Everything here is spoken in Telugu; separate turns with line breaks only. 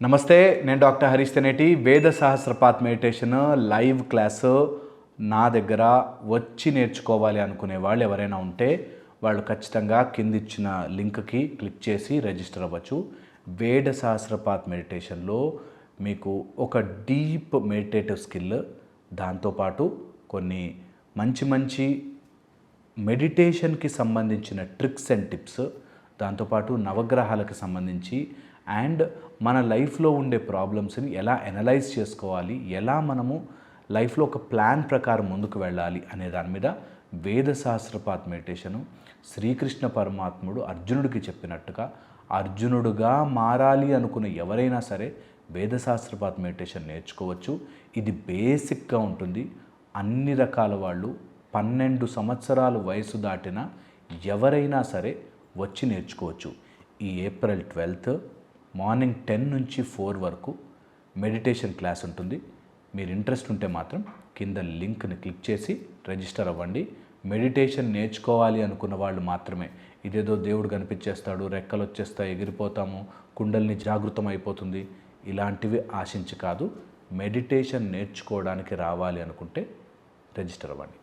నమస్తే, నేను డాక్టర్ హరీష్ తెనేటి. వేద సహస్రపాత్ మెడిటేషన్ లైవ్ క్లాసు నా దగ్గర వచ్చి నేర్చుకోవాలి అనుకునే వాళ్ళు ఎవరైనా ఉంటే వాళ్ళు ఖచ్చితంగా కింద ఇచ్చిన లింక్కి క్లిక్ చేసి రిజిస్టర్ అవ్వచ్చు. వేద సహస్రపాత్ మెడిటేషన్లో మీకు ఒక డీప్ మెడిటేటివ్ స్కిల్, దాంతోపాటు కొన్ని మంచి మెడిటేషన్కి సంబంధించిన ట్రిక్స్ అండ్ టిప్స్, దాంతోపాటు నవగ్రహాలకు సంబంధించి అండ్ మన లైఫ్లో ఉండే ప్రాబ్లమ్స్ని ఎలా అనలైజ్ చేసుకోవాలి, ఎలా మనము లైఫ్లో ఒక ప్లాన్ ప్రకారం ముందుకు వెళ్ళాలి అనే దాని మీద వేద సహస్రపాత్ మెడిటేషను శ్రీకృష్ణ పరమాత్ముడు అర్జునుడికి చెప్పినట్టుగా అర్జునుడుగా మారాలి అనుకున్న ఎవరైనా సరే వేద సహస్రపాత్ మెడిటేషన్ నేర్చుకోవచ్చు. ఇది బేసిక్గా ఉంటుంది. అన్ని రకాల వాళ్ళు 12 సంవత్సరాలు వయసు దాటిన ఎవరైనా సరే వచ్చి నేర్చుకోవచ్చు. ఈ ఏప్రిల్ 12 మార్నింగ్ 10 నుంచి 4 వరకు మెడిటేషన్ క్లాస్ ఉంటుంది. మీరు ఇంట్రెస్ట్ ఉంటే మాత్రం కింద లింక్ని క్లిక్ చేసి రిజిస్టర్ అవ్వండి. మెడిటేషన్ నేర్చుకోవాలి అనుకున్న వాళ్ళు మాత్రమే. ఇదేదో దేవుడు కనిపించేస్తాడు, రెక్కలు వచ్చేస్తాయి, ఎగిరిపోతాము, కుండల్ని జాగృతం అయిపోతుంది, ఇలాంటివి ఆశించి కాదు. మెడిటేషన్ నేర్చుకోవడానికి రావాలి అనుకుంటే రిజిస్టర్ అవ్వండి.